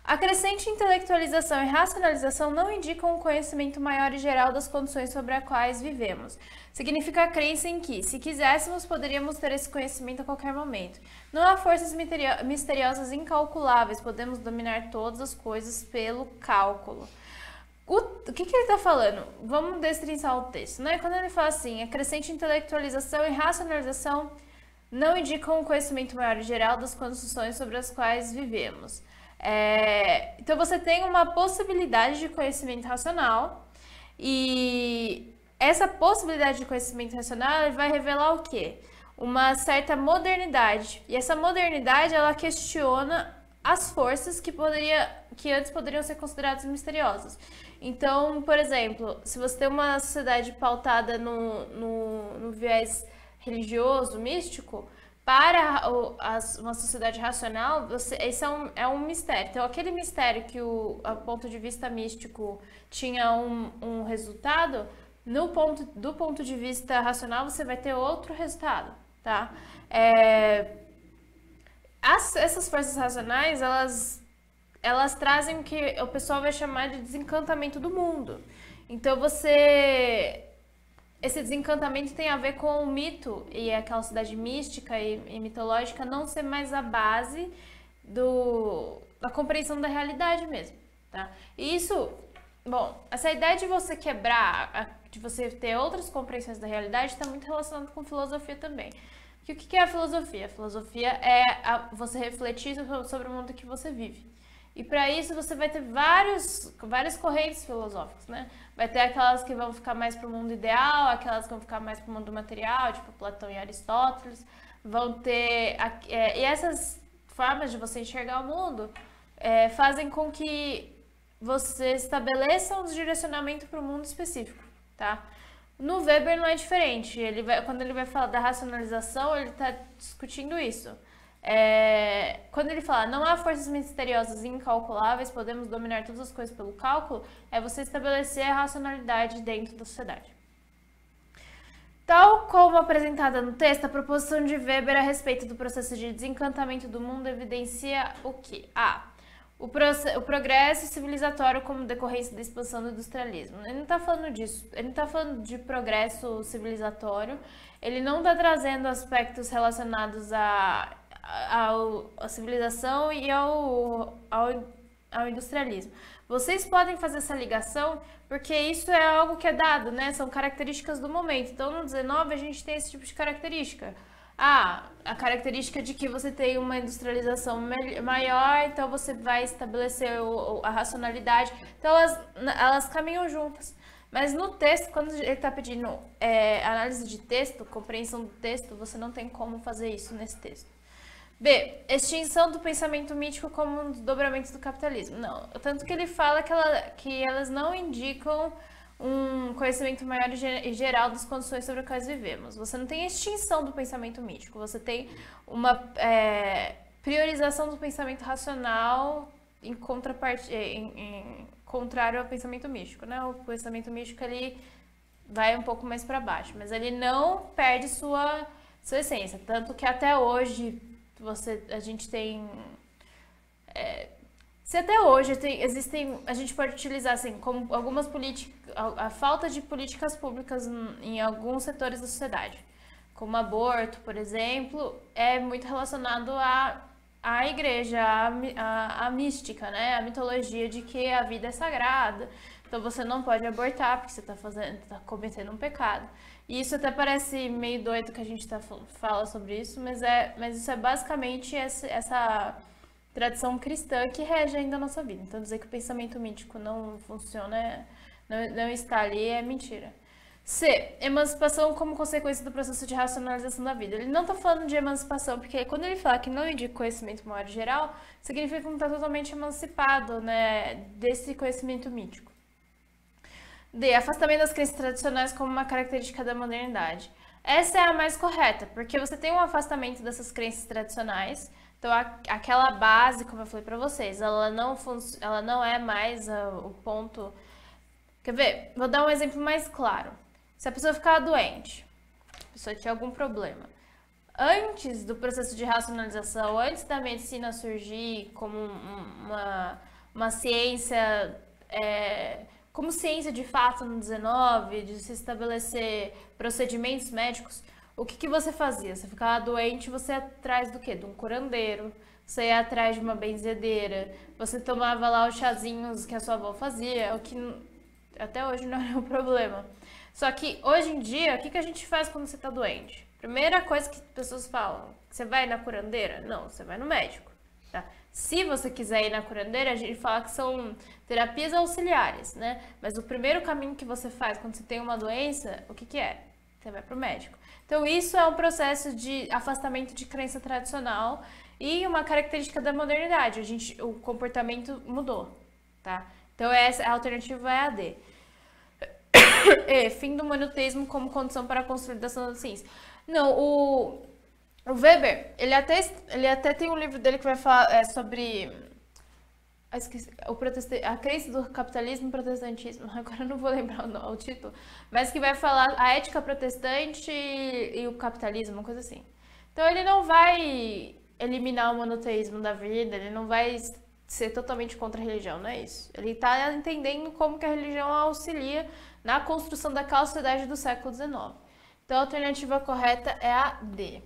A crescente intelectualização e racionalização não indicam um conhecimento maior e geral das condições sobre as quais vivemos. Significa a crença em que, se quiséssemos, poderíamos ter esse conhecimento a qualquer momento. Não há forças misteriosas incalculáveis, podemos dominar todas as coisas pelo cálculo. O que ele está falando? Vamos destrinçar o texto, né? Quando ele fala assim, a crescente intelectualização e racionalização não indicam um conhecimento maior e geral das condições sobre as quais vivemos. Então você tem uma possibilidade de conhecimento racional e essa possibilidade de conhecimento racional vai revelar o quê? Uma certa modernidade. E essa modernidade ela questiona as forças que antes poderiam ser consideradas misteriosas. Então, por exemplo, se você tem uma sociedade pautada no viés religioso, místico, para uma sociedade racional, esse é um mistério. Então, aquele mistério que, a ponto de vista místico, tinha um resultado, do ponto de vista racional, você vai ter outro resultado, tá? Essas forças racionais, elas trazem o que o pessoal vai chamar de desencantamento do mundo. Então, esse desencantamento tem a ver com o mito e aquela cidade mística e mitológica não ser mais a base da compreensão da realidade mesmo, tá? E isso, bom, essa ideia de você quebrar, de você ter outras compreensões da realidade está muito relacionado com filosofia também. E o que é a filosofia? A filosofia é você refletir sobre o mundo que você vive. E para isso você vai ter várias correntes filosóficas, né? Vai ter aquelas que vão ficar mais para o mundo ideal, aquelas que vão ficar mais para o mundo material, tipo Platão e Aristóteles. Vão ter... e essas formas de você enxergar o mundo fazem com que você estabeleça um direcionamento para um mundo específico, tá? No Weber não é diferente. Quando ele vai falar da racionalização, ele está discutindo isso. Quando ele fala, não há forças misteriosas e incalculáveis, podemos dominar todas as coisas pelo cálculo, é você estabelecer a racionalidade dentro da sociedade. Tal como apresentada no texto, a proposição de Weber a respeito do processo de desencantamento do mundo evidencia o quê? O progresso civilizatório como decorrência da expansão do industrialismo. Ele não está falando disso, ele não está falando de progresso civilizatório, ele não está trazendo aspectos relacionados à civilização e ao industrialismo. Vocês podem fazer essa ligação porque isso é algo que é dado, né? São características do momento. Então, no 19 a gente tem esse tipo de característica. A característica de que você tem uma industrialização maior, então você vai estabelecer a racionalidade. Então, elas caminham juntas. Mas no texto, quando ele está pedindo análise de texto, compreensão do texto, você não tem como fazer isso nesse texto. B. Extinção do pensamento mítico como um desdobramento do capitalismo. Não, tanto que ele fala que elas não indicam um conhecimento maior e geral das condições sobre as quais vivemos. Você não tem extinção do pensamento mítico, você tem uma priorização do pensamento racional em contrário ao pensamento místico, né? O pensamento místico ele vai um pouco mais para baixo, mas ele não perde sua essência, tanto que até hoje a gente tem se até hoje a gente pode utilizar assim como algumas políticas, a falta de políticas públicas em alguns setores da sociedade, como aborto, por exemplo, é muito relacionado à igreja, à mística, né? A mitologia de que a vida é sagrada, então você não pode abortar porque você está cometendo um pecado. E isso até parece meio doido que a gente fala sobre isso, mas isso é basicamente essa tradição cristã que rege ainda a nossa vida. Então dizer que o pensamento mítico não funciona, não está ali, é mentira. C. Emancipação como consequência do processo de racionalização da vida. Ele não está falando de emancipação, porque quando ele fala que não indica conhecimento maior geral, significa que não está totalmente emancipado, né, desse conhecimento mítico. D. Afastamento das crenças tradicionais como uma característica da modernidade. Essa é a mais correta, porque você tem um afastamento dessas crenças tradicionais. Então, aquela base, como eu falei para vocês, ela não é mais o ponto... Quer ver? Vou dar um exemplo mais claro. Se a pessoa ficar doente, a pessoa tiver algum problema, antes do processo de racionalização, antes da medicina surgir como uma ciência, como ciência de fato no 19, de se estabelecer procedimentos médicos, o que você fazia? Você ficava doente, você ia atrás do quê? De um curandeiro, você ia atrás de uma benzedeira, você tomava lá os chazinhos que a sua avó fazia, o que até hoje não é um problema. Só que hoje em dia, o que a gente faz quando você tá doente? Primeira coisa que as pessoas falam, você vai na curandeira? Não, você vai no médico. Tá? Se você quiser ir na curandeira, a gente fala que são terapias auxiliares, né? Mas o primeiro caminho que você faz quando você tem uma doença, o que é? Você vai pro médico. Então isso é um processo de afastamento de crença tradicional e uma característica da modernidade. O comportamento mudou, tá? Então essa a alternativa é a D. Fim do monoteísmo como condição para a consolidação da ciência. Não, o Weber, ele até tem um livro dele que vai falar sobre a crença do capitalismo e protestantismo. Agora eu não vou lembrar o título, mas que vai falar a ética protestante e o capitalismo, uma coisa assim. Então ele não vai eliminar o monoteísmo da vida, ele não vai ser totalmente contra a religião, não é isso. Ele está entendendo como que a religião auxilia na construção daquela sociedade do século XIX. Então a alternativa correta é a D.